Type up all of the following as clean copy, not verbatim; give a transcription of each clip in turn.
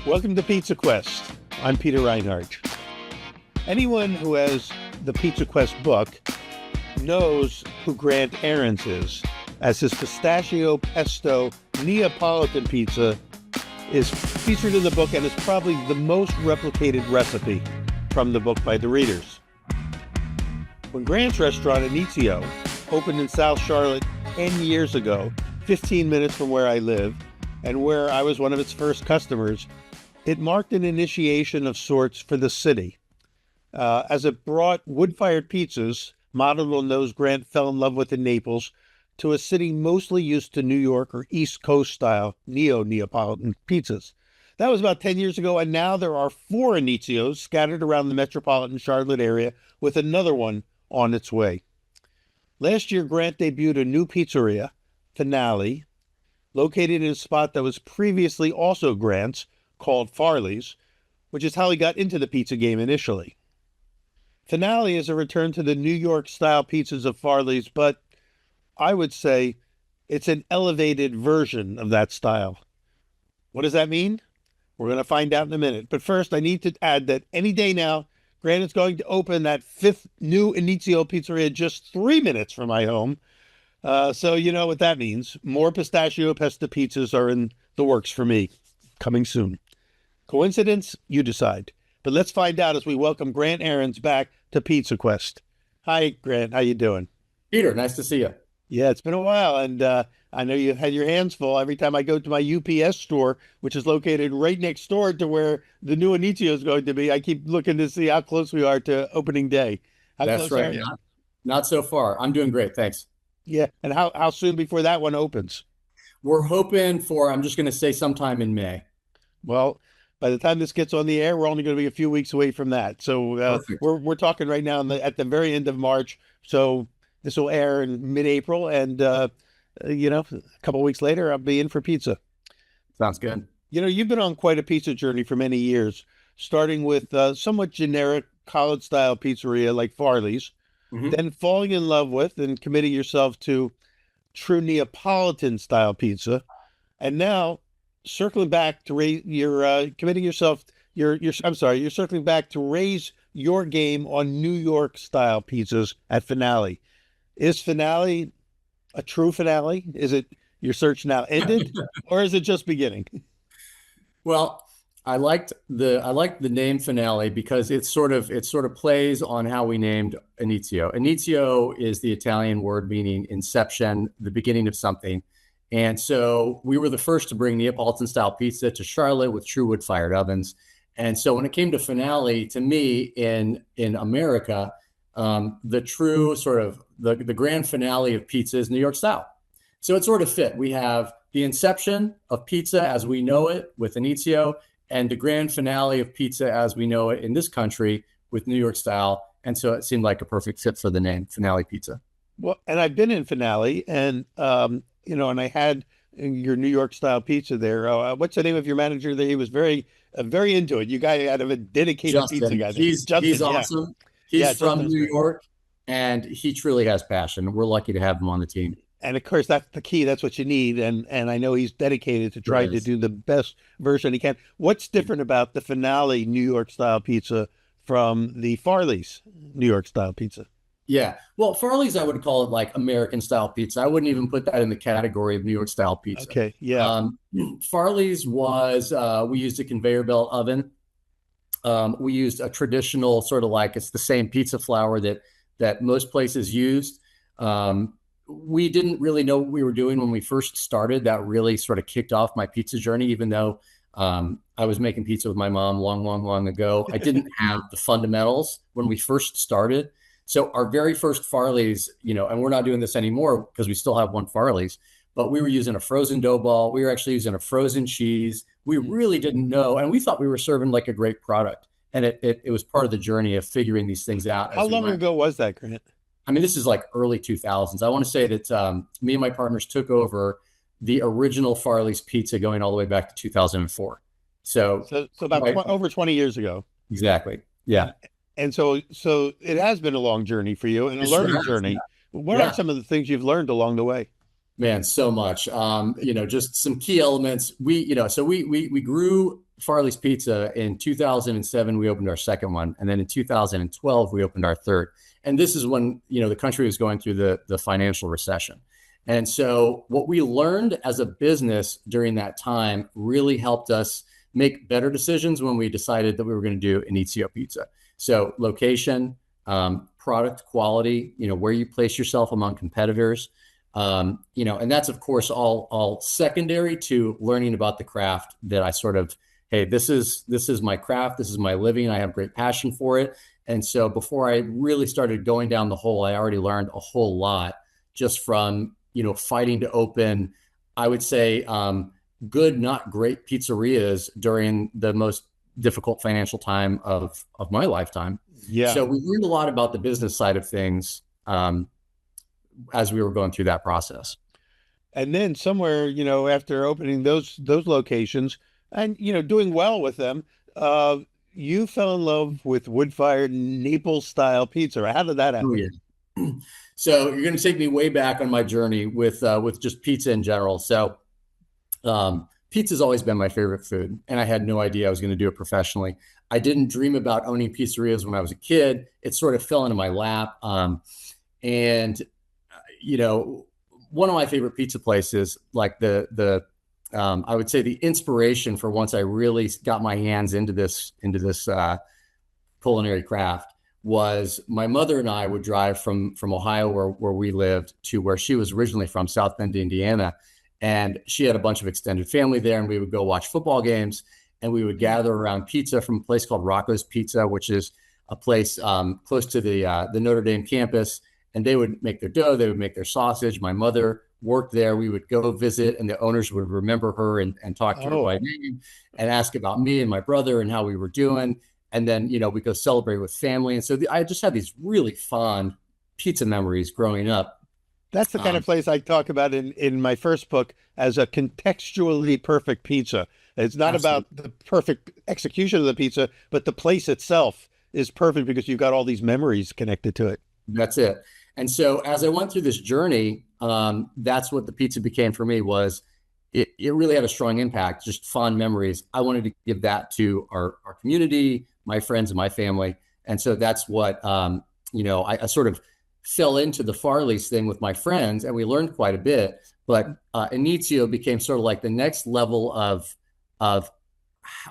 Welcome to Pizza Quest. I'm Peter Reinhardt. Anyone who has the Pizza Quest book knows who Grant Arons is, as his Pistachio Pesto Neapolitan pizza is featured in the book and is probably the most replicated recipe from the book by the readers. When Grant's restaurant, Inizio, opened in South Charlotte 10 years ago, 15 minutes from where I live, and where I was one of its first customers, it marked an initiation of sorts for the city, as it brought wood-fired pizzas, modeled on those Grant fell in love with in Naples, to a city mostly used to New York or East Coast style Neapolitan pizzas. That was about 10 years ago, and now there are 4 Inizios scattered around the metropolitan Charlotte area, with another one on its way. Last year, Grant debuted a new pizzeria, Finale, located in a spot that was previously also Grant's, called Farley's, which is how he got into the pizza game initially. Finale is a return to the New York-style pizzas of Farley's, but I would say it's an elevated version of that style. What does that mean? We're going to find out in a minute. But first, I need to add that any day now, Grant is going to open that 5th new Inizio pizzeria just 3 minutes from my home. So you know what that means. More Pistachio Pesto pizzas are in the works for me, coming soon. Coincidence? You decide. But let's find out as we welcome Grant Arons back to Pizza Quest. Hi, Grant. How you doing? Peter, nice to see you. Yeah, it's been a while, and I know you've had your hands full. Every time I go to my UPS store, which is located right next door to where the new Inizio is going to be, I keep looking to see how close we are to opening day. How That's close are right. you? Not so far. I'm doing great. Thanks. Yeah, and how soon before that one opens? We're hoping for, I'm just going to say sometime in May. Well, by the time this gets on the air, we're only going to be a few weeks away from that. So Perfect. we're talking right now at the very end of March. So this will air in mid-April, and a couple of weeks later, I'll be in for pizza. Sounds good. You know, you've been on quite a pizza journey for many years, starting with somewhat generic college-style pizzeria like Farley's, then falling in love with and committing yourself to true Neapolitan-style pizza, and now circling back to you're circling back to raise your game on New York style pizzas at Finale. Is Finale a true finale? Is it your search now ended, or is it just beginning? Well, I liked the name Finale because it sort of plays on how we named Inizio. Inizio is the Italian word meaning inception, the beginning of something. And so we were the first to bring Neapolitan style pizza to Charlotte with true wood fired ovens. And so when it came to Finale, to me in America, the true sort of the grand finale of pizza is New York style. So it sort of fit. We have the inception of pizza as we know it with Inizio, and the grand finale of pizza as we know it in this country with New York style. And so it seemed like a perfect fit for the name Finale Pizza. Well, and I've been in Finale, and and I had your New York style pizza there. What's the name of your manager there? He was very into it. You guys had a dedicated pizza guy. He's awesome. He's from New York, and he truly has passion. We're lucky to have him on the team. And of course, that's the key. That's what you need. And I know he's dedicated to trying to do the best version he can. What's different about the Finale New York style pizza from the Farley's New York style pizza? Yeah. Well, Farley's, I would call it like American style pizza. I wouldn't even put that in the category of New York style pizza. Okay. Yeah. Farley's was, we used a conveyor belt oven. We used a traditional sort of like, it's the same pizza flour that most places used. We didn't really know what we were doing when we first started. That really sort of kicked off my pizza journey, even though I was making pizza with my mom long ago. I didn't have the fundamentals when we first started. So our very first Farley's, and we're not doing this anymore because we still have one Farley's, but we were using a frozen dough ball. We were actually using a frozen cheese. We really didn't know. And we thought we were serving like a great product. And it was part of the journey of figuring these things out. How long ago was that, Grant? I mean, this is like early 2000s. I want to say that me and my partners took over the original Farley's pizza going all the way back to 2004. So about over 20 years ago. Exactly. Yeah. And so it has been a long journey for you and a learning journey. What are some of the things you've learned along the way? Man, so much. Just some key elements. We grew Farley's Pizza in 2007, we opened our second one. And then in 2012, we opened our third. And this is when, the country was going through the financial recession. And so what we learned as a business during that time really helped us make better decisions when we decided that we were going to do Inizio Pizza. So location, product quality, where you place yourself among competitors, and that's of course all secondary to learning about the craft that I sort of, hey, this is my craft, this is my living, I have great passion for it. And so before I really started going down the hole, I already learned a whole lot just from, fighting to open, I would say, good, not great pizzerias during the most difficult financial time of my lifetime. Yeah. So we learned a lot about the business side of things as we were going through that process. And then somewhere, after opening those locations and, doing well with them, you fell in love with wood-fired Naples style pizza. How did that happen? Oh, yeah. So you're going to take me way back on my journey with just pizza in general. So pizza's always been my favorite food, and I had no idea I was going to do it professionally. I didn't dream about owning pizzerias when I was a kid. It sort of fell into my lap. And one of my favorite pizza places, like I would say the inspiration for once I really got my hands into this culinary craft was my mother and I would drive from Ohio where we lived to where she was originally from, South Bend, Indiana. And she had a bunch of extended family there, and we would go watch football games, and we would gather around pizza from a place called Rocco's Pizza, which is a place close to the Notre Dame campus. And they would make their dough, they would make their sausage. My mother worked there. We would go visit, and the owners would remember her and talk to her by name and ask about me and my brother and how we were doing. And then, we go celebrate with family. And so I just had these really fond pizza memories growing up. That's the kind of place I talk about in my first book as a contextually perfect pizza. It's not Absolutely. about the perfect execution of the pizza, but the place itself is perfect because you've got all these memories connected to it. That's it. And so as I went through this journey, that's what the pizza became for me. Was it really had a strong impact, just fond memories. I wanted to give that to our community, my friends and my family. And so that's what, I sort of fell into the Farley's thing with my friends, and we learned quite a bit. But Inizio became sort of like the next level of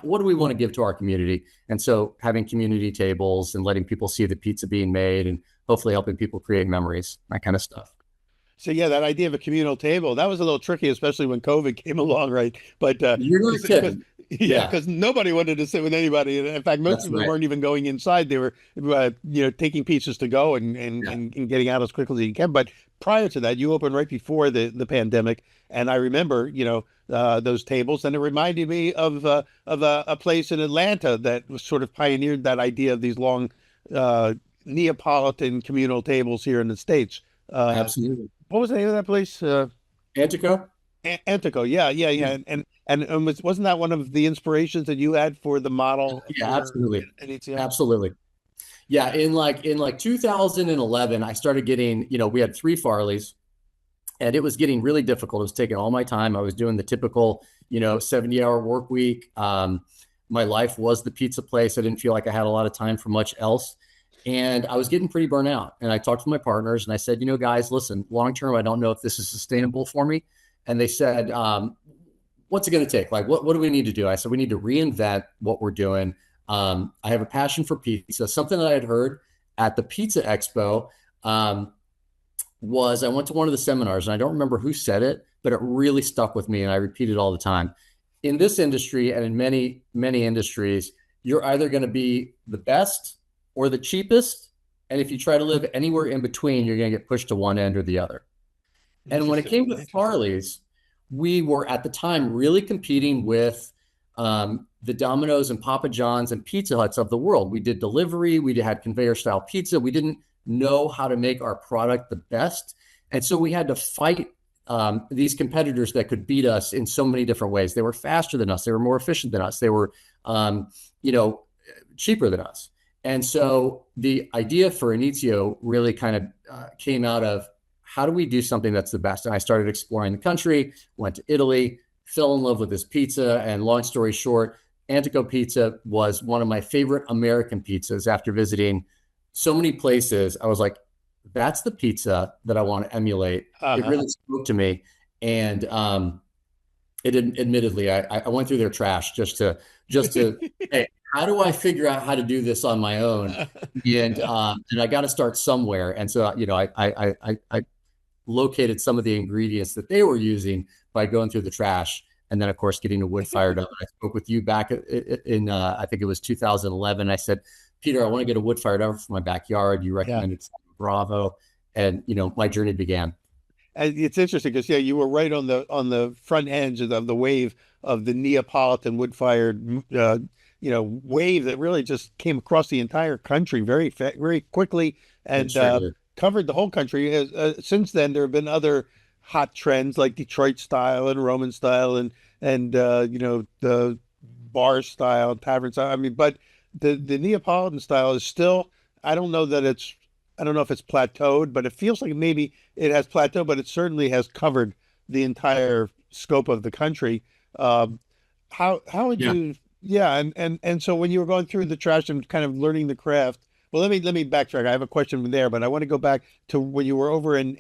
what do we want to give to our community? And so having community tables and letting people see the pizza being made and hopefully helping people create memories, that kind of stuff. So yeah, that idea of a communal table, that was a little tricky, especially when COVID came along, right? But You're not kidding. because nobody wanted to sit with anybody. And in fact, most people weren't even going inside. They were, taking pizzas to go and getting out as quickly as you can. But prior to that, you opened right before the pandemic, and I remember, those tables, and it reminded me of a place in Atlanta that was sort of pioneered that idea of these long Neapolitan communal tables here in the States. Absolutely. What was the name of that place? Antico? Antico. Yeah. And wasn't that one of the inspirations that you had for the model? Yeah, absolutely. Inizio? Absolutely. Yeah. In 2011, I started getting, we had 3 Farleys, and it was getting really difficult. It was taking all my time. I was doing the typical, 70-hour work week. My life was the pizza place. I didn't feel like I had a lot of time for much else. And I was getting pretty burnt out. And I talked to my partners and I said, guys, listen, long term, I don't know if this is sustainable for me. And they said, what's it going to take? Like, what do we need to do? I said, we need to reinvent what we're doing. I have a passion for pizza. Something that I had heard at the Pizza Expo was I went to one of the seminars, and I don't remember who said it, but it really stuck with me. And I repeat it all the time. In this industry and in many, many industries, you're either going to be the best or the cheapest. And if you try to live anywhere in between, you're going to get pushed to one end or the other. And when it came to Farley's, we were at the time really competing with the Domino's and Papa John's and Pizza Huts of the world. We did delivery. We had conveyor style pizza. We didn't know how to make our product the best. And so we had to fight these competitors that could beat us in so many different ways. They were faster than us. They were more efficient than us. They were, cheaper than us. And so the idea for Inizio really kind of came out of, how do we do something that's the best? And I started exploring the country, went to Italy, fell in love with this pizza. And long story short, Antico Pizza was one of my favorite American pizzas. After visiting so many places, I was like, that's the pizza that I want to emulate. It Uh-huh. really spoke to me. And admittedly, I went through their trash just to hey, how do I figure out how to do this on my own? And I got to start somewhere. And so, I located some of the ingredients that they were using by going through the trash. And then, of course, getting a wood fired oven. I spoke with you back in I think it was 2011. I said, Peter, I want to get a wood fired oven for my backyard. You Yeah. recommended Bravo. And, my journey began. And it's interesting because yeah, you were right on the front edge of the wave of the Neapolitan wood-fired wave that really just came across the entire country very quickly It and sure did. covered the whole country. Since then, there have been other hot trends like Detroit style and Roman style and the bar style, tavern style. I mean, but the Neapolitan style is still. I don't know that it's. I don't know if it's plateaued, but it feels like maybe it has plateaued, but it certainly has covered the entire scope of the country. Um, how would Yeah. you? Yeah, and so when you were going through the trash and kind of learning the craft. Well, let me backtrack. I have a question from there, but I want to go back to when you were over in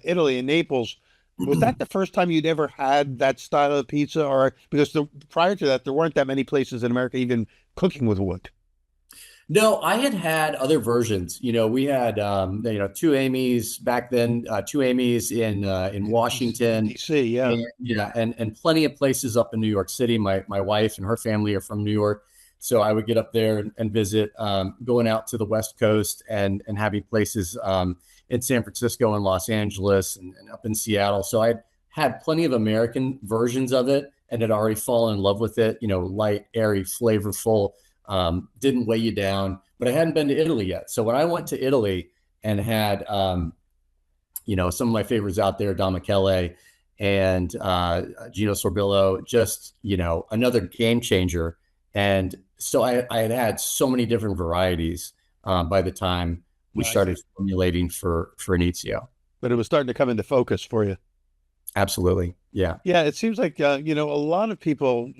Italy in Naples. Was that the first time you'd ever had that style of pizza, or because prior to that there weren't that many places in America even cooking with wood? No, I had other versions. We had two Amy's back then, two Amy's in Washington, DC, yeah. and and plenty of places up in New York City. My wife and her family are from New York, so I would get up there and visit. Going out to the West Coast and having places in San Francisco and Los Angeles and up in Seattle. So I had plenty of American versions of it and had already fallen in love with it. Light, airy, flavorful, didn't weigh you down. But I hadn't been to Italy yet. So when I went to Italy and had some of my favorites out there, Don Michele and Gino Sorbillo, just another game changer. And so I had so many different varieties by the time we I see. started formulating for Inizio. But it was starting to come into focus for you. Absolutely, yeah, Yeah, it seems like a lot of people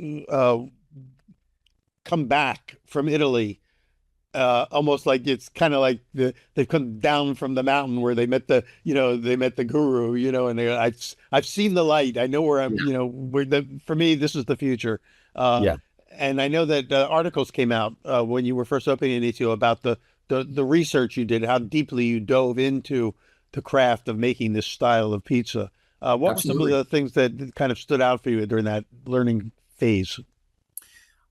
come back from Italy almost like it's kind of like they've come down from the mountain where they met the guru, and I've seen the light. I know where I'm, yeah, for me this is the future. Uh, yeah. and I know that articles came out when you were first opening Inizio about the research you did, how deeply you dove into the craft of making this style of pizza. What were some of Absolutely. the things that kind of stood out for you during that learning phase?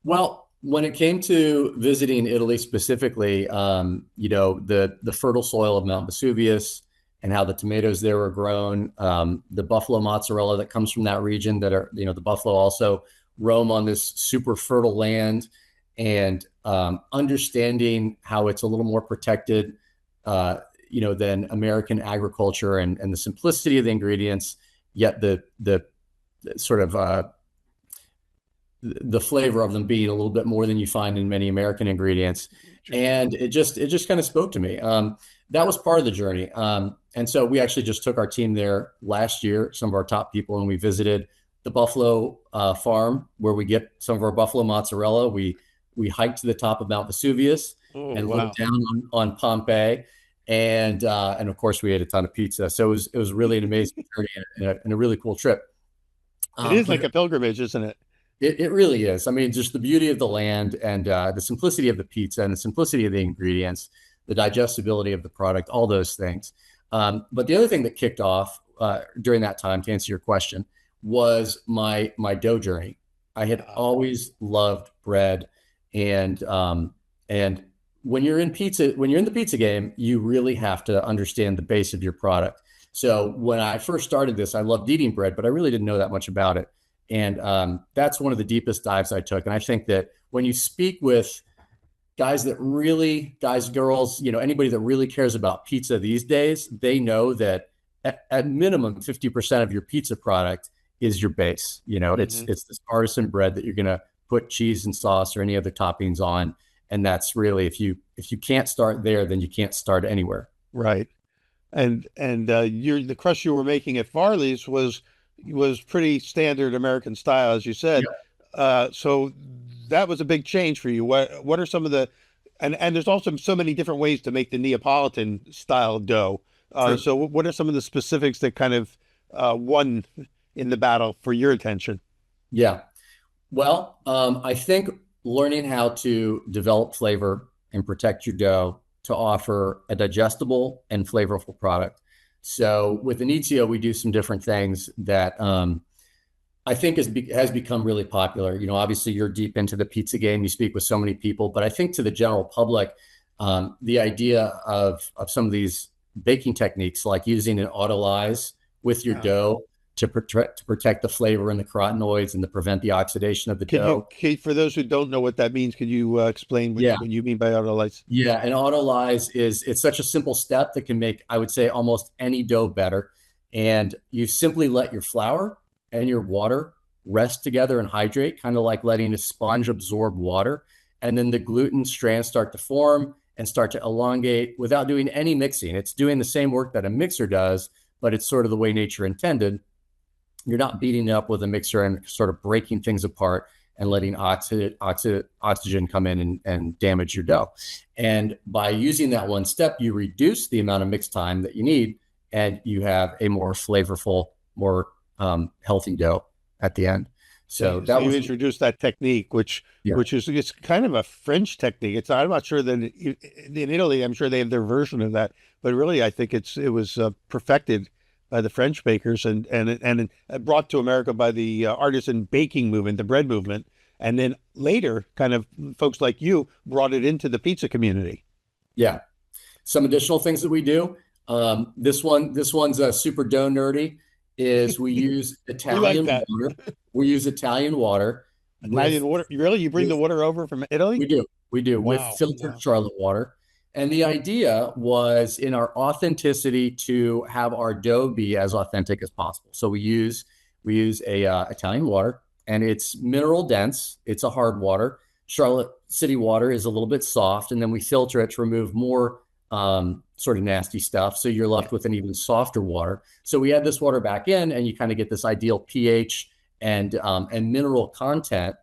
Well, when it came to visiting Italy specifically, the fertile soil of Mount Vesuvius and how the tomatoes there were grown, the buffalo mozzarella that comes from that region that are, the buffalo also roam on this super fertile land, and understanding how it's a little more protected, than American agriculture, and the simplicity of the ingredients, yet the sort of the flavor of them being a little bit more than you find in many American ingredients. And it just kind of spoke to me. That was part of the journey. And so we actually just took our team there last year, some of our top people, and we visited the buffalo farm where we get some of our buffalo mozzarella. We hiked to the top of Mount Vesuvius Oh, and wow. looked down on Pompeii. And of course we ate a ton of pizza. So it was really an amazing journey and a really cool trip. It is But like a pilgrimage, isn't it? it really is. I mean, just the beauty of the land and the simplicity of the pizza and the simplicity of the ingredients, the digestibility of the product, all those things. But the other thing that kicked off during that time, to answer your question, was my dough journey. I had always loved bread, and when you're in the pizza game, you really have to understand the base of your product. So when I first started this, I loved eating bread, but I really didn't know that much about it. And that's one of the deepest dives I took. And I think that when you speak with guys, girls, anybody that really cares about pizza these days, they know that at minimum 50% of your pizza product is your base. Hmm. It's this artisan bread that you're going to put cheese and sauce or any other toppings on. And that's really, if you can't start there, then you can't start anywhere. Right. And the crust you were making at Farley's was pretty standard American style, as you said. So that was a big change for you. What are some of the and there's also so many different ways to make the Neapolitan style dough. True. So what are some of the specifics that kind of won in the battle for your attention? Yeah. Well, I think learning how to develop flavor and protect your dough to offer a digestible and flavorful product. So with Inizio, we do some different things that I think has become really popular. You know, obviously you're deep into the pizza game. You speak with so many people, but I think to the general public, the idea of some of these baking techniques, like using an autolyse with your Yeah. dough to protect the flavor and the carotenoids and to prevent the oxidation of the dough. For those who don't know what that means, could you explain Yeah, what you mean by autolysis? yeah. An autolyse is it's such a simple step that can make, I would say, almost any dough better. And you simply let your flour and your water rest together and hydrate, kind of like letting a sponge absorb water. And then the gluten strands start to form and start to elongate without doing any mixing. It's doing the same work that a mixer does, but it's sort of the way nature intended. You're not beating it up with a mixer and sort of breaking things apart and letting oxygen come in and damage your dough. And by using that one step, you reduce the amount of mix time that you need, and you have a more flavorful, more healthy dough at the end. So So that you was, introduced that technique, yeah, which is it's kind of a French technique. I'm not sure that in Italy, I'm sure they have their version of that, but really, I think it was perfected by the French bakers and brought to America by the artisan baking movement, the bread movement, and then later, kind of folks like you brought it into the pizza community. yeah. Some additional things that we do. This one's a super dough nerdy. Is we use We like Italian that. water. We use Italian water Italian with water. Really, you bring the with water over from Italy? we do with Wow. filtered Wow. Charlotte water. And the idea was in our authenticity to have our dough be as authentic as possible. So we use a Italian water, and it's mineral dense. It's a hard water. Charlotte City water is a little bit soft, and then we filter it to remove more sort of nasty stuff. So you're Yeah. left with an even softer water. So we add this water back in, and you kind of get this ideal pH and mineral content.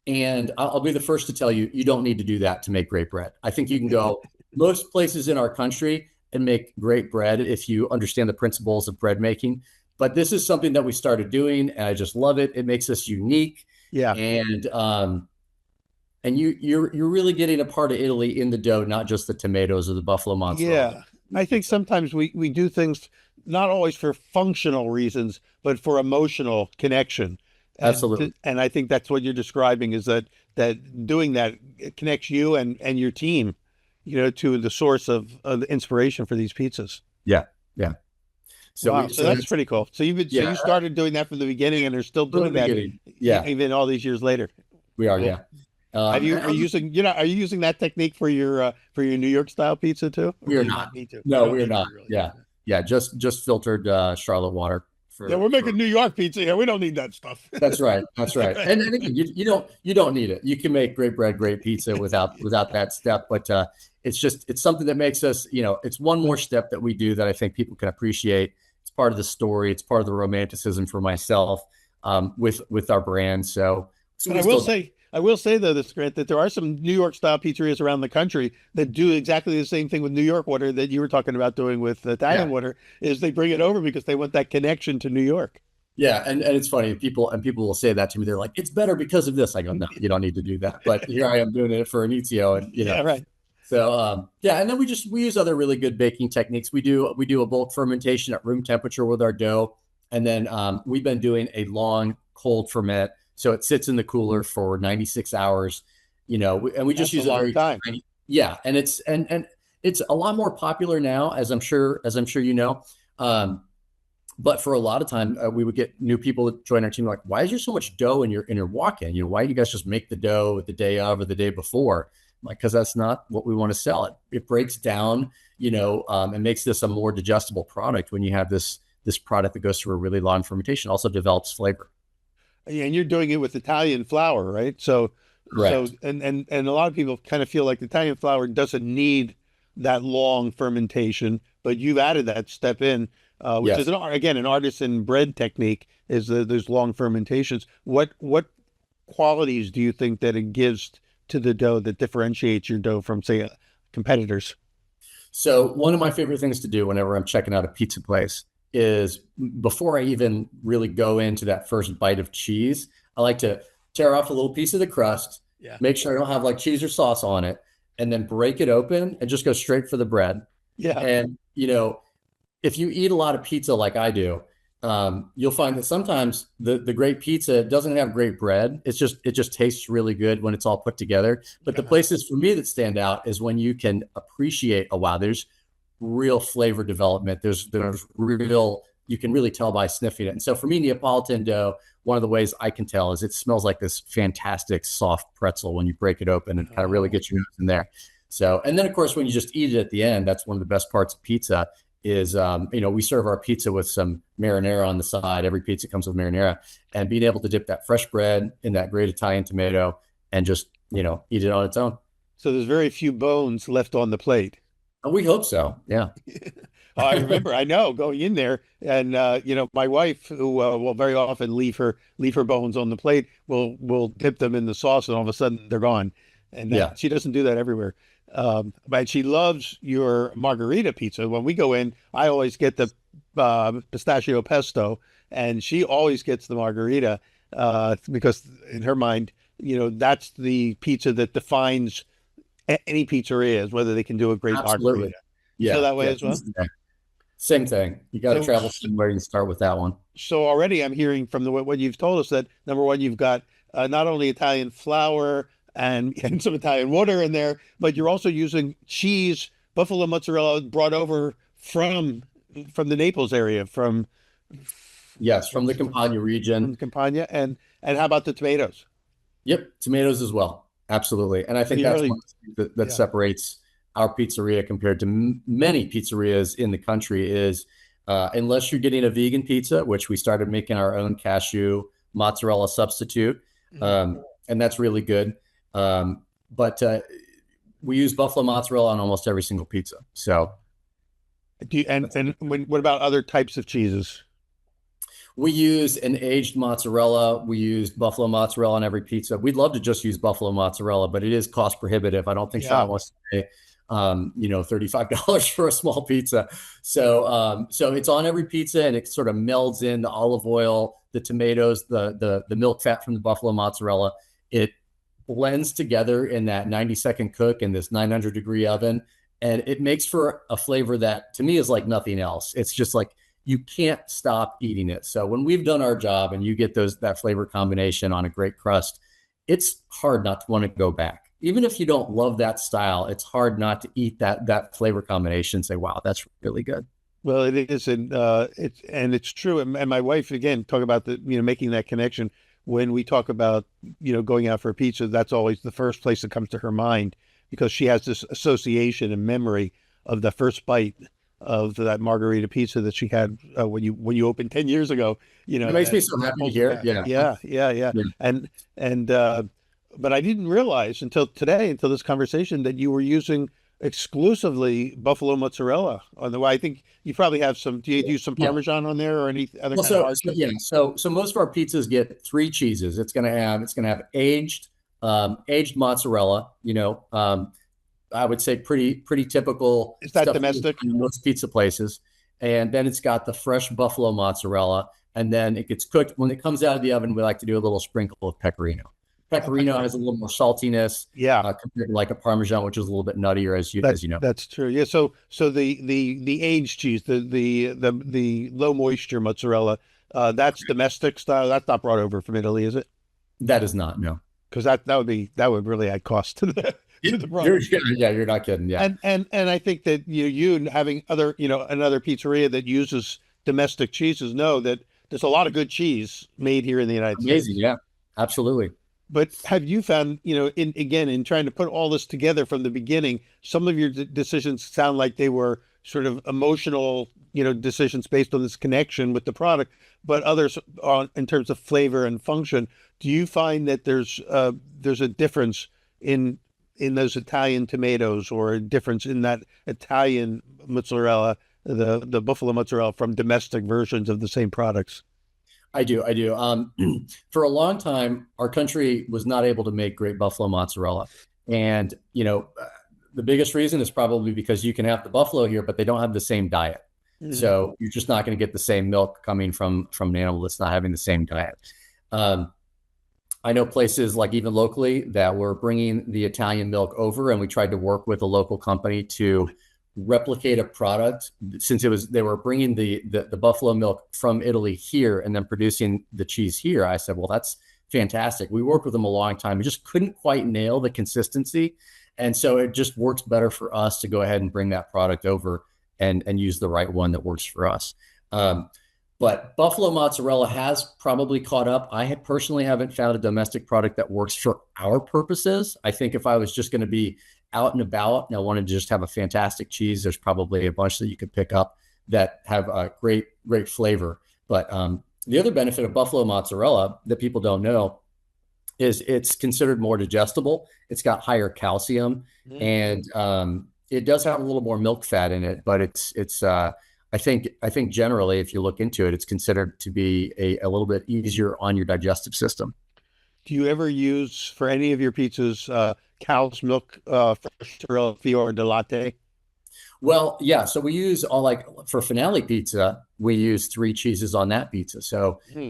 And I'll be the first to tell you, you don't need to do that to make great bread. I think you can go most places in our country and make great bread if you understand the principles of bread making. But this is something that we started doing, and I just love it. It makes us unique, Yeah. and you're really getting a part of Italy in the dough, not just the tomatoes or the buffalo mozzarella. Yeah. I think sometimes we do things not always for functional reasons, but for emotional connection. Absolutely. And I think that's what you're describing is that doing that it connects you and your team, to the source of the inspiration for these pizzas. Yeah. Yeah. So Wow. we So so that's that's pretty cool. So yeah, you started doing that from the beginning and are still from the doing that beginning. Yeah, even all these years later. we are. Cool. Yeah. Um, and- Are you and using, are you using that technique for your New York style pizza too? Or we do are you not. not need to? You No, don't we are need to not. really. Yeah. Yeah. Just filtered Charlotte water Yeah, we're for making New York pizza here. We don't need that stuff. That's right. That's right. And again, you don't need it. You can make great bread, great pizza without that step. But it's something that makes us, it's one more step that we do that I think people can appreciate. It's part of the story. It's part of the romanticism for myself with our brand. So But we still I will say though, this Grant, that there are some New York style pizzerias around the country that do exactly the same thing with New York water that you were talking about doing with Italian yeah. water. Is they bring it over because they want that connection to New York. Yeah, and it's funny. People will say that to me. They're like, "It's better because of this." I go, "No, you don't need to do that." But here I am doing it for Inizio, and Yeah, right. so yeah. And then we use other really good baking techniques. We do a bulk fermentation at room temperature with our dough, and then we've been doing a long cold ferment, so it sits in the cooler for 96 hours. And we just That's a use a long very time. tiny, yeah. And it's a lot more popular now, as I'm sure you know. Um, but for a lot of time, we would get new people to join our team. Like, why is there so much dough in your walk-in? Why do you guys just make the dough the day of or the day before? I'm like, because that's not what we want to sell. It breaks down, and makes this a more digestible product when you have this product that goes through a really long fermentation. Also develops flavor. Yeah, and you're doing it with Italian flour, right? So Correct. and a lot of people kind of feel like the Italian flour doesn't need that long fermentation, but you've added that step in, which is Yes. again an artisan bread technique. Is those long fermentations? What qualities do you think that it gives to the dough that differentiates your dough from, say, competitors? So one of my favorite things to do whenever I'm checking out a pizza place is before I even really go into that first bite of cheese, I like to tear off a little piece of the crust, Yeah. make sure I don't have like cheese or sauce on it, and then break it open and just go straight for the bread. Yeah. And, if you eat a lot of pizza like I do, you'll find that sometimes the great pizza doesn't have great bread. It just tastes really good when it's all put together. But the places for me that stand out is when you can appreciate, oh wow, there's real flavor development. There's real, you can really tell by sniffing it. And so for me, Neapolitan dough, one of the ways I can tell is it smells like this fantastic soft pretzel when you break it open and kind of really get your nose in there. So, and then of course, when you just eat it at the end, that's one of the best parts of pizza is, we serve our pizza with some marinara on the side. Every pizza comes with marinara, and being able to dip that fresh bread in that great Italian tomato and just, eat it on its own. So there's very few bones left on the plate. We hope so. Yeah. I remember, I know, going in there, and my wife, who will very often leave her bones on the plate, will dip them in the sauce, and all of a sudden they're gone. And Yeah. she doesn't do that everywhere. But she loves your margarita pizza. When we go in, I always get the pistachio pesto, and she always gets the margarita because in her mind, that's the pizza that defines any pizzeria, is whether they can do a great Absolutely. margarita. Yeah. So that way Yeah. as well. Same thing. You got to So- travel somewhere and start with that one. So already I'm hearing from what you've told us that number one, you've got not only Italian flour and some Italian water in there, but you're also using cheese, buffalo mozzarella brought over from the Naples area, from Yes, from the Campania region. Campania, and how about the tomatoes? Yep, tomatoes as well. Absolutely. And I think You that's really- one thing that Yeah. separates our pizzeria compared to many pizzerias in the country is unless you're getting a vegan pizza, which we started making our own cashew mozzarella substitute, and that's really good. But we use buffalo mozzarella on almost every single pizza. So What about other types of cheeses? we use an aged mozzarella. We use buffalo mozzarella on every pizza. We'd love to just use buffalo mozzarella, but it is cost prohibitive. I don't think Yeah. someone wants to pay, $35 for a small pizza. So it's on every pizza, and it sort of melds in the olive oil, the tomatoes, the milk fat from the buffalo mozzarella. It blends together in that 90-second cook in this 900-degree oven, and it makes for a flavor that to me is like nothing else. It's just like you can't stop eating it. So when we've done our job and you get that flavor combination on a great crust, it's hard not to want to go back. Even if you don't love that style, it's hard not to eat that flavor combination and say, wow, that's really good. Well, it is, and it's true. And my wife, again, talk about making that connection. When we talk about going out for a pizza, that's always the first place that comes to her mind, because she has this association and memory of the first bite of that margarita pizza that she had when you opened 10 years ago. It makes me so happy to hear. Yeah. Yeah. And but I didn't realize until today, until this conversation, that you were using exclusively buffalo mozzarella on the way. I think you probably have some. Do you use some Parmesan on there or any other? So most of our pizzas get 3 cheeses. It's gonna have aged mozzarella. I would say pretty typical. Is that stuff domestic? in most pizza places, and then it's got the fresh buffalo mozzarella, and then it gets cooked. When it comes out of the oven, we like to do a little sprinkle of pecorino. Pecorino has a little more saltiness, compared to like a Parmesan, which is a little bit nuttier, as you know. That's true. Yeah. So the aged cheese, the low moisture mozzarella, that's domestic style. That's not brought over from Italy, is it? That is not, no. Because that would really add cost to the product. You're not kidding. Yeah. And I think that you having another pizzeria that uses domestic cheeses know that there's a lot of good cheese made here in the United States. Amazing. Yeah, absolutely. But have you found, in trying to put all this together from the beginning, some of your decisions sound like they were sort of emotional, decisions based on this connection with the product, but others are in terms of flavor and function. Do you find that there's a difference in those Italian tomatoes, or a difference in that Italian mozzarella, the buffalo mozzarella, from domestic versions of the same products? I do. I do. For a long time, our country was not able to make great buffalo mozzarella. And, the biggest reason is probably because you can have the buffalo here, but they don't have the same diet. Mhm. So you're just not going to get the same milk coming from an animal that's not having the same diet. Um, I know places like even locally that were bringing the Italian milk over, and we tried to work with a local company to replicate a product since they were bringing the buffalo milk from Italy here and then producing the cheese here. I said, well, that's fantastic. We worked with them a long time. We just couldn't quite nail the consistency. And so it just works better for us to go ahead and bring that product over and use the right one that works for us. But buffalo mozzarella has probably caught up. I personally haven't found a domestic product that works for our purposes. I think if I was just going to be out and about and I wanted to just have a fantastic cheese, there's probably a bunch that you could pick up that have a great flavor. But the other benefit of buffalo mozzarella that people don't know is it's considered more digestible. It's got higher calcium, and it does have a little more milk fat in it. But it's I think generally, if you look into it, it's considered to be a little bit easier on your digestive system. Do you ever use for any of your pizzas cow's milk for fior di latte? Well, yeah. So we use all like for finale pizza, we use three cheeses on that pizza. So Hmm.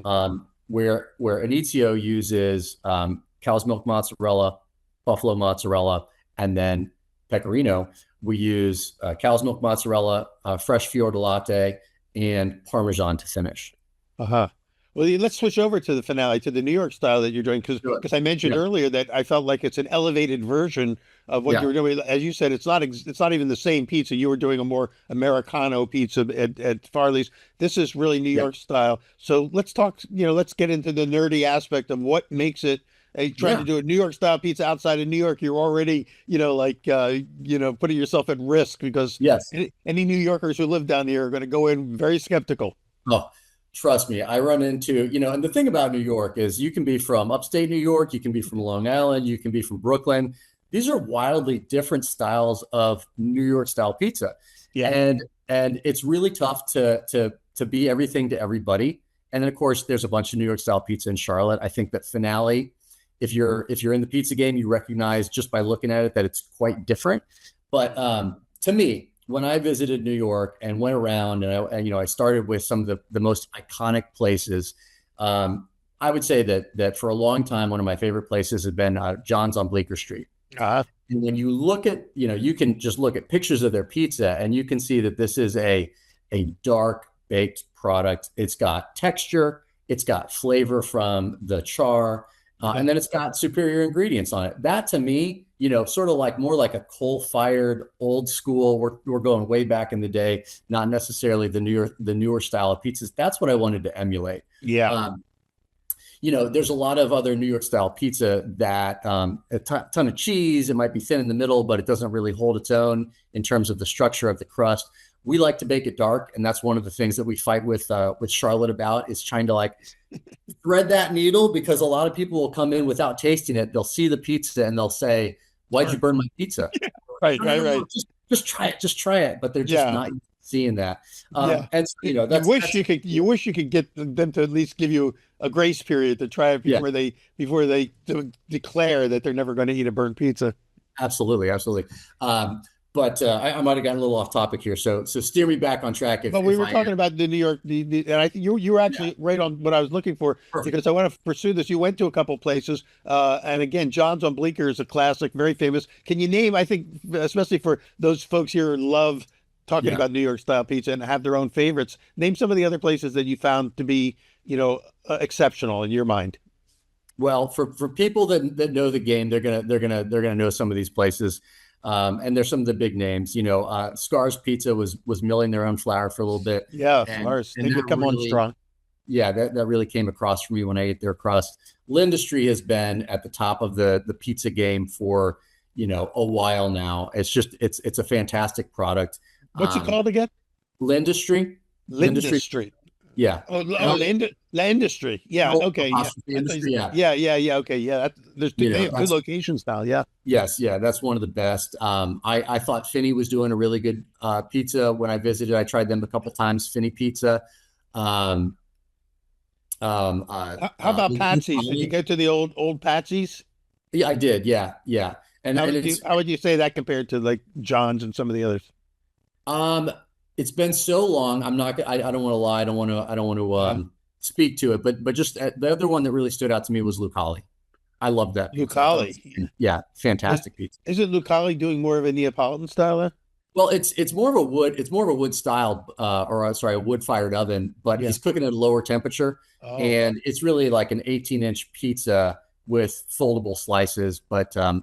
where Inizio uses cow's milk mozzarella, buffalo mozzarella, and then pecorino, we use cow's milk mozzarella, fresh fior di latte, and Parmesan to finish. Uh-huh. Well, let's switch over to the finale, to the New York style that you're doing, because Sure. I mentioned Yeah, earlier that I felt like it's an elevated version of what you yeah, were doing. As you said, it's not even the same pizza. You were doing a more Americano pizza at Farley's. This is really New yeah, York style. So let's talk, let's get into the nerdy aspect of what makes it. Trying to yeah. do a New York style pizza outside of New York, you're already, putting yourself at risk because Yes. any New Yorkers who live down here are going to go in very skeptical. Oh, trust me, I run into, and the thing about New York is you can be from upstate New York, you can be from Long Island, you can be from Brooklyn. These are wildly different styles of New York style pizza. Yeah. And it's really tough to be everything to everybody. And then of course there's a bunch of New York style pizza in Charlotte. I think that Finale, if you're in the pizza game, you recognize just by looking at it that it's quite different. But to me, when I visited New York and went around and I started with some of the most iconic places. I would say that for a long time, one of my favorite places has been John's on Bleecker Street. Uh, And when you look at, you can just look at pictures of their pizza and you can see that this is a dark baked product. It's got texture, it's got flavor from the char, and then it's got superior ingredients on it. That to me, sort of like more like a coal-fired old school. We're going way back in the day, not necessarily the newer style of pizzas. That's what I wanted to emulate. yeah. Um, there's a lot of other New York style pizza that ton of cheese. It might be thin in the middle, but it doesn't really hold its own in terms of the structure of the crust. We like to bake it dark, and that's one of the things that we fight with Charlotte about is trying to like thread that needle because a lot of people will come in without tasting it. They'll see the pizza and they'll say, "Why'd you burn my pizza?" Right, No, no, right, no, no, right. just try it, just try it. But they're just Yeah, not seeing that. yeah. And so, You wish you wish you could get them to at least give you a grace period to try it yeah. before they declare that they're never going to eat a burnt pizza. Absolutely, absolutely. But I might have gotten a little off topic here, so steer me back on track But we if were I am. talking about the New York, and I think you were Yeah, actually right on what I was looking for perfect. because I want to pursue this. You went to a couple places, and again, John's on Bleecker is a classic, very famous. Can you name? I think, especially for those folks here who love talking Yeah. about New York style pizza and have their own favorites. Name some of the other places that you found to be, exceptional in your mind. Well, for people that know the game, they're gonna know some of these places. And there's some of the big names. Scar's Pizza was milling their own flour for a little bit, Yeah, and Lars, and they that come on really, strong. yeah, that really came across for me when I ate their crust. Lindustry has been at the top of the pizza game for a while now. It's a fantastic product. What's it Um, called again? Lindustry, Linda Lindustry, Street. yeah, Oh, La Industry. Yeah. no Okay. Yeah. apostrophe industry, yeah, Yeah. Okay. Yeah. There's two, they have two that's locations now. Yeah. yes, yeah, that's one of the best. I thought Finney was doing a really good pizza when I visited. I tried them a couple times, Finney Pizza. Um, How about Patsy's? Did you Lucali. go to the old Patsy's? Yeah, I did. Yeah, yeah. And it's How would you say that compared to like John's and some of the others? um it's been so long. I don't want to lie. I don't want to Uh, speak to it, but just the other one that really stood out to me was Lucali. I loved that pizza. I thought it was, Lucali. yeah, Is, fantastic pizza. isn't Lucali doing more of a Neapolitan style? Well, it's more of a wood style sorry, a wood fired oven, but Yeah. he's cooking at a lower temperature, Oh, and it's really like an 18-inch pizza with foldable slices. But yeah,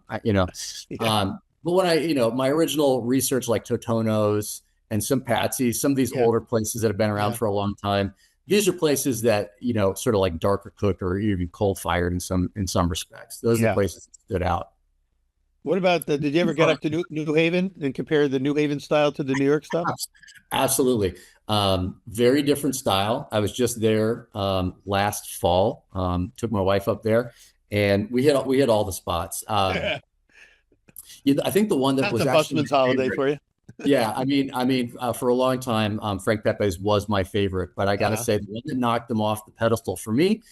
but when my original research, like Totono's and some Patsy's, some of these yeah, older places that have been around yeah. for a long time, these are places that sort of like darker cooked or even cold fired in some respects. Those are the Yeah. places that stood out. What about did you ever get up to New Haven and compare the New Haven style to the New York style? Absolutely. Very different style. I was just there last fall. Took my wife up there, and we hit all the spots. I think the one that That's was a actually busman's my holiday favorite. for you. Yeah, for a long time, Frank Pepe's was my favorite, but I got to Uh, say the one that knocked them off the pedestal for me,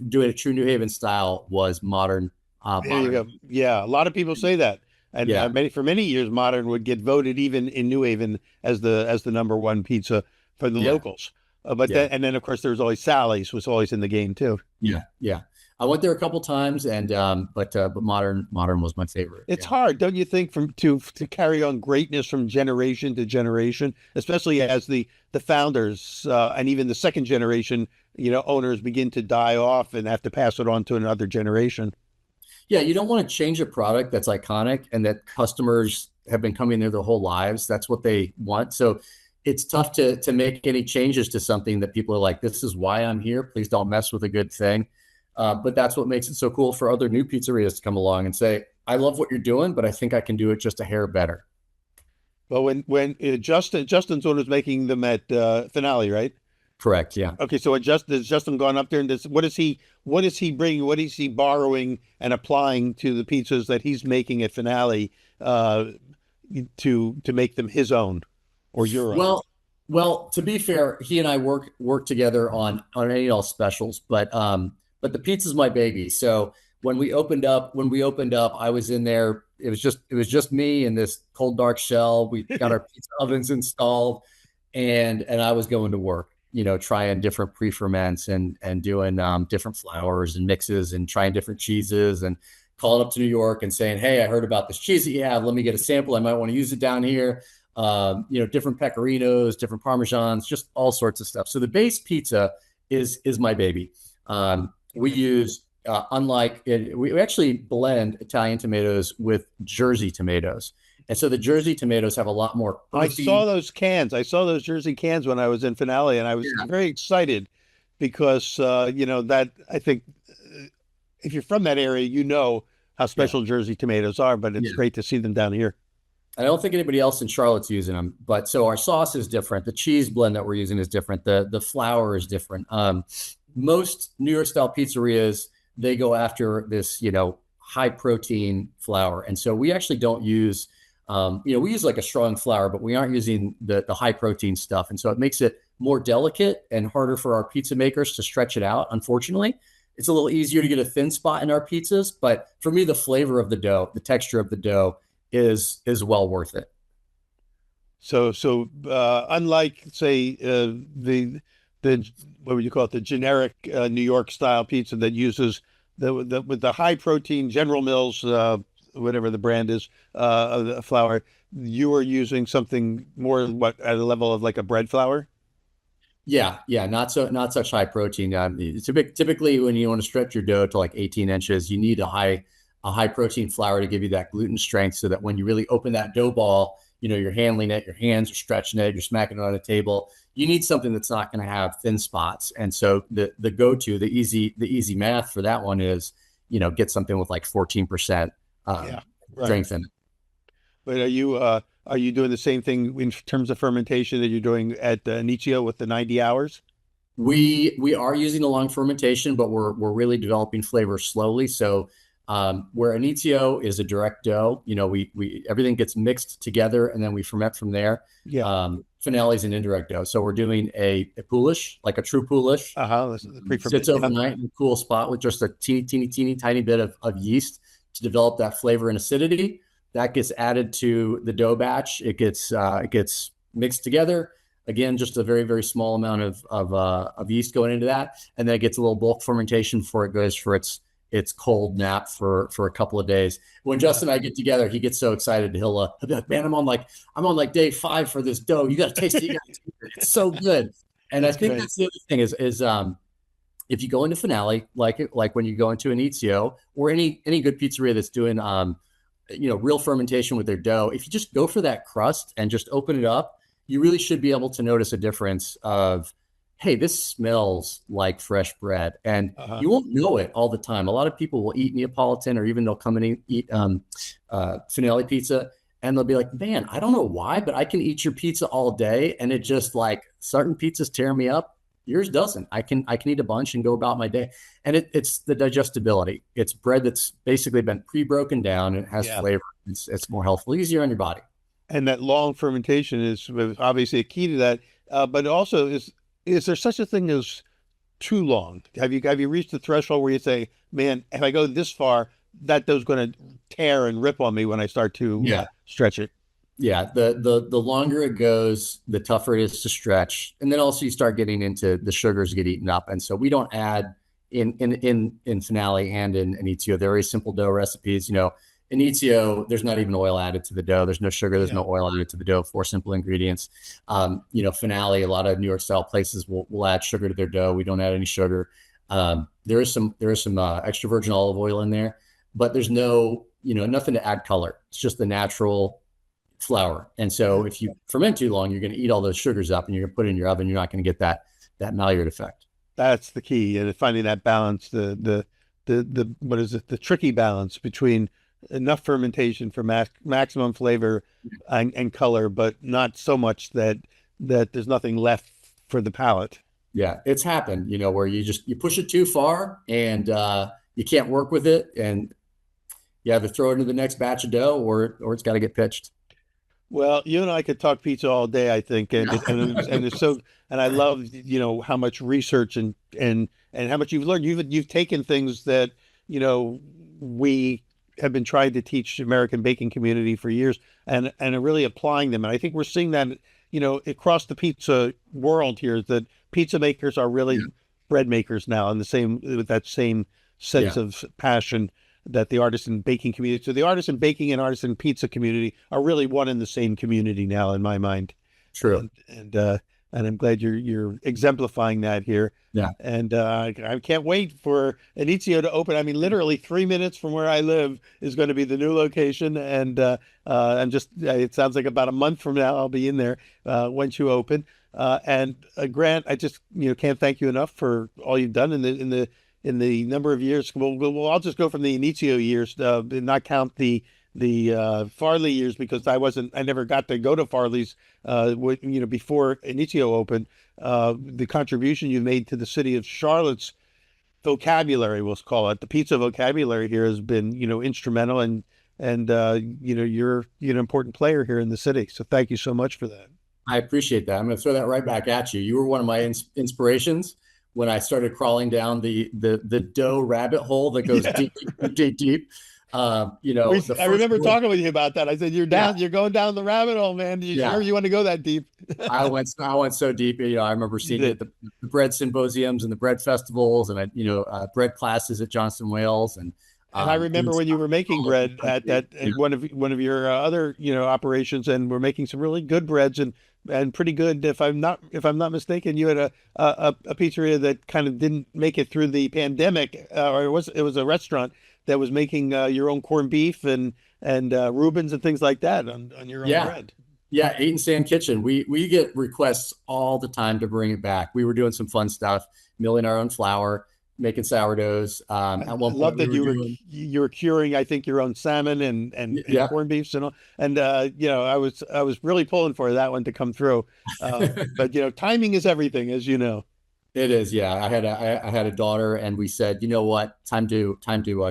doing a true New Haven style, was modern. there you Modern. go. Yeah, a lot of people say that, and Yeah, for many years, Modern would get voted even in New Haven as the number one pizza for the yeah, locals. But yeah. then of course there was always Sally's was always in the game too. Yeah, yeah. I went there a couple times, and but modern was my favorite. It's Yeah. hard, don't you think, from to carry on greatness from generation to generation, especially as the founders and even the second generation, owners begin to die off and have to pass it on to another generation. Yeah, you don't want to change a product that's iconic and that customers have been coming there their whole lives. That's what they want. So it's tough to make any changes to something that people are like, this is why I'm here. Please don't mess with a good thing. But that's what makes it so cool for other new pizzerias to come along and say, I love what you're doing, but I think I can do it just a hair better. Well, when Justin's one was making them at Finale, right? Correct. Yeah. Okay, so has Justin gone up there and what is he bringing? What is he borrowing and applying to the pizzas that he's making at Finale to make them his own or your own? Well, to be fair, he and I work together on any all specials, but the pizza's my baby. So when we opened up, I was in there. It was just me and this cold dark shell. We got our pizza ovens installed, and I was going to work, trying different pre-ferments and doing different flours and mixes and trying different cheeses and calling up to New York and saying, "Hey, I heard about this cheese that you have. Let me get a sample. I might want to use it down here." Different pecorinos, different parmesans, just all sorts of stuff. So the base pizza is my baby. We use we actually blend Italian tomatoes with Jersey tomatoes, and so the Jersey tomatoes have a lot more I saw earthy. those cans. I saw those Jersey cans when I was in Finale, and I was Yeah, very excited because that I think if you're from that area, you know how yeah, special Jersey tomatoes are, but it's yeah. great to see them down here. I don't think anybody else in Charlotte's using them, but so our sauce is different. The cheese blend that we're using is different. The flour is different. Most New York style pizzerias, they go after this, high protein flour, and so we actually don't use, we use like a strong flour, but we aren't using the high protein stuff, and so it makes it more delicate and harder for our pizza makers to stretch it out. Unfortunately, it's a little easier to get a thin spot in our pizzas, but for me, the flavor of the dough, the texture of the dough is well worth it. So unlike say the what would you call it, the generic New York style pizza that uses the with the high protein General Mills whatever the brand is of the flour, you are using something more what at a level of like a bread flour. Yeah, yeah, not such high protein. Typically, when you want to stretch your dough to like 18 inches, you need a high protein flour to give you that gluten strength, so that when you really open that dough ball, you're handling it, your hands are stretching it, you're smacking it on a table. You need something that's not going to have thin spots, and so the go-to, the easy math for that one is, get something with like 14% Yeah, right. strength in it. But are you doing the same thing in terms of fermentation that you're doing at Inizio with the 90 hours? We are using the long fermentation, but we're really developing flavor slowly. So Where Inizio is a direct dough, we everything gets mixed together and then we ferment from there. Yeah. Finale is an indirect dough. So we're doing a poolish, like a true poolish. This is the pre-ferment. Sits overnight in a cool spot with just a teeny tiny bit of yeast to develop that flavor and acidity. That gets added to the dough batch. It gets mixed together. Again, just a very, very small amount of yeast going into that. And then it gets a little bulk fermentation before it goes for its cold nap for a couple of days. When Justin and I get together, he gets so excited. He'll be like, man, I'm on like day 5 for this dough. You got to taste it. You gotta taste it. It's so good. And I think that's the other thing is if you go into Finale, like when you go into Inizio or any good pizzeria that's doing real fermentation with their dough, if you just go for that crust and just open it up, you really should be able to notice a difference of, hey, this smells like fresh bread. And you won't know it all the time. A lot of people will eat Neapolitan, or even they'll come and eat Finale pizza, and they'll be like, man, I don't know why, but I can eat your pizza all day. And it just like certain pizzas tear me up. Yours doesn't. I can eat a bunch and go about my day. And it's the digestibility. It's bread that's basically been pre-broken down and it has flavor. It's more healthful, easier on your body. And that long fermentation is obviously a key to that. But also, is there such a thing as too long? Have you reached the threshold where you say, man, if I go this far, that dough's going to tear and rip on me when I start to stretch it? Yeah, the longer it goes, the tougher it is to stretch. And then also you start getting into the sugars get eaten up. And so we don't add in Finale and in Inizio, they're very simple dough recipes. Inizio, there's not even oil added to the dough. There's no sugar. There's no oil added to the dough. 4 simple ingredients. Finale, a lot of New York style places will add sugar to their dough. We don't add any sugar. There is some extra virgin olive oil in there, but there's nothing to add color. It's just the natural flour. And so if you ferment too long, you're going to eat all those sugars up and you're going to put it in your oven. You're not going to get that Maillard effect. That's the key. And finding that balance, the what is it? The tricky balance between enough fermentation for maximum flavor and color, but not so much that there's nothing left for the palate. Yeah, it's happened, where you push it too far and you can't work with it, and you either throw it into the next batch of dough or it's got to get pitched. Well, you and I could talk pizza all day, I think, and it's so, and I love how much research and how much you've learned. You've taken things that we have been trying to teach the American baking community for years and are really applying them. And I think we're seeing that, across the pizza world here, that pizza makers are really bread makers now, and with that same sense of passion that the artisan baking community. So the artisan baking and artisan pizza community are really one and the same community now, in my mind. True. And I'm glad you're exemplifying that here. Yeah. And I can't wait for Inizio to open. I mean, literally 3 minutes from where I live is going to be the new location. And it sounds like about a month from now, I'll be in there once you open. And Grant, I just, can't thank you enough for all you've done in the number of years. I'll just go from the Inizio years, not count the Farley years, because I never got to go to Farley's, before Inizio opened. The contribution you made to the city of Charlotte's vocabulary, we'll call it, the pizza vocabulary here has been, instrumental, and you're an important player here in the city. So thank you so much for that. I appreciate that. I'm going to throw that right back at you. You were one of my inspirations when I started crawling down the dough rabbit hole that goes deep. I remember talking with you about that. I said, you're going down the rabbit hole, man. Sure you want to go that deep? I went so deep. I remember seeing it at the bread symposiums and the bread festivals, and bread classes at Johnson Wales. And I remember when you were making bread at one of your other operations, and we're making some really good breads and pretty good. If I'm not mistaken, you had a pizzeria that kind of didn't make it through the pandemic, or it was a restaurant that was making your own corned beef and Reubens and things like that on your own bread. Yeah, 8 and Sand Kitchen. We get requests all the time to bring it back. We were doing some fun stuff, milling our own flour, making sourdoughs. At one point, love that you were curing, I think, your own salmon and corned beefs and all. And I was really pulling for that one to come through. But timing is everything, as you know. It is, yeah. I had a daughter, and we said, you know what, time to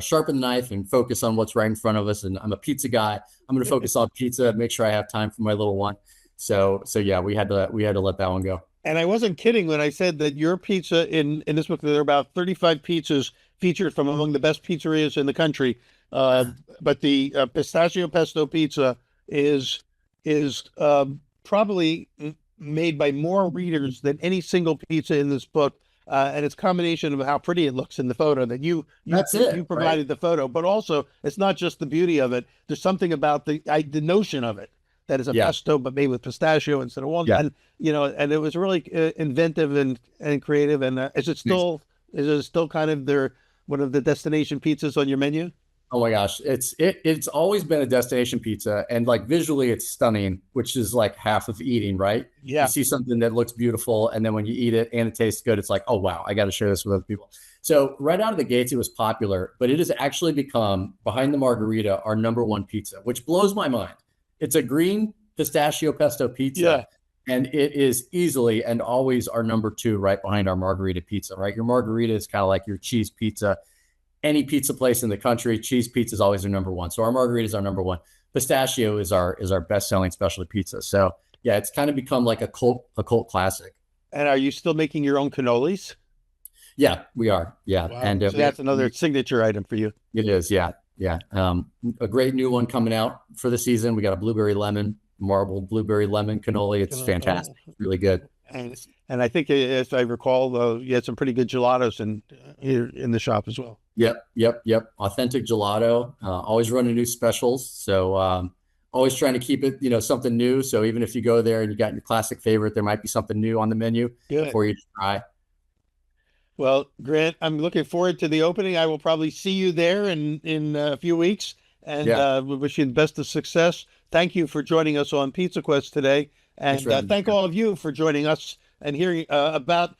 sharpen the knife and focus on what's right in front of us. And I'm a pizza guy. I'm going to focus on pizza, make sure I have time for my little one. So yeah, we had to let that one go. And I wasn't kidding when I said that your pizza in this book, there are about 35 pizzas featured from among the best pizzerias in the country. Uh, but the pistachio pesto pizza is is probably made by more readers than any single pizza in this book. And it's a combination of how pretty it looks in the photo that That's it, you right? provided the photo, but also it's not just the beauty of it. There's something about the notion of it that is a Yeah, pesto but made with pistachio instead of walnut. yeah. And and it was really inventive and creative. And is it still kind of their one of the destination pizzas on your menu? Oh my gosh, it's always been a destination pizza, and like visually, it's stunning, which is like half of eating, right? You Yeah, see something that looks beautiful, and then when you eat it and it tastes good, it's like, oh wow, I got to share this with other people. So right out of the gates, it was popular, but it has actually become behind the margarita our number one pizza, which blows my mind. It's a green pistachio pesto pizza, yeah. and it is easily and always our number two, right behind our margarita pizza. Right, your margarita is kind of like your cheese pizza. Any pizza place in the country, cheese pizza is always their number one. So our margarita is our number one. Pistachio is our best selling specialty pizza. So yeah, it's kind of become like a cult classic. And are you still making your own cannolis? Yeah, we are. Yeah, Wow. and So that's another signature item for you. it is. Yeah, yeah. A great new one coming out for the season. We got a blueberry lemon, marbled blueberry lemon cannoli. It's Oh, fantastic. Really good. and and I think as I recall, you had some pretty good gelatos here in the shop as well. Yep, yep, yep. Authentic gelato. Always running new specials. So always trying to keep it, something new. So even if you go there and you got your classic favorite, there might be something new on the menu Good. for you to try. Well, Grant, I'm looking forward to the opening. I will probably see you there in a few weeks, and Yeah. we wish you the best of success. Thank you for joining us on Pizza Quest today, Thanks and for having me. thank all of you for joining us and hearing about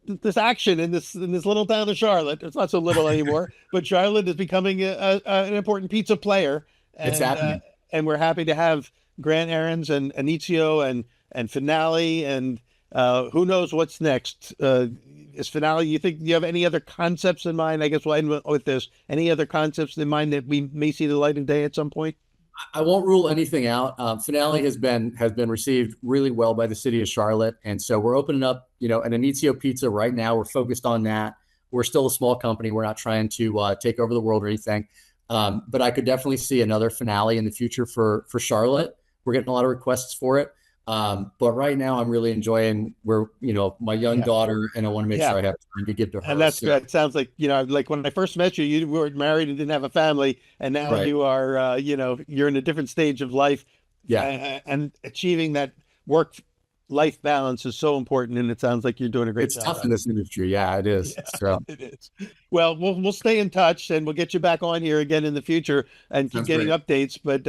this action in this little town of Charlotte. It's not so little anymore, but Charlotte is becoming an important pizza player, It's and happening. we're happy to have Grant Arons and Inizio and Finale, and who knows what's next. Is Finale? You think you have any other concepts in mind? I guess we'll end with this. Any other concepts in mind that we may see the light of day at some point? I won't rule anything out. Finale has been received really well by the city of Charlotte, and so we're opening up, an Inizio pizza right now. We're focused on that. We're still a small company. We're not trying to take over the world or anything. But I could definitely see another Finale in the future for Charlotte. We're getting a lot of requests for it. But right now, I'm really enjoying where my young Yeah, daughter, and I want to make yeah. sure I have time to give to And her. that's So good. It sounds like, like when I first met you, you weren't married and didn't have a family, and now right, you are, you're in a different stage of life, yeah. and achieving that work-life balance is so important. And it sounds like you're doing a great It's job tough in at it. this industry. Yeah, it is. Yeah, So it is. Well, we'll stay in touch, and we'll get you back on here again in the future and keep sounds getting great. updates. But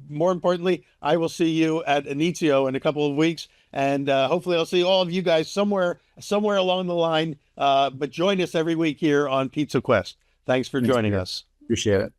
more importantly, I will see you at Inizio in a couple of weeks, and hopefully, I'll see all of you guys somewhere along the line. But join us every week here on Pizza Quest. Thanks for Thanks, joining Peter. us. Appreciate it.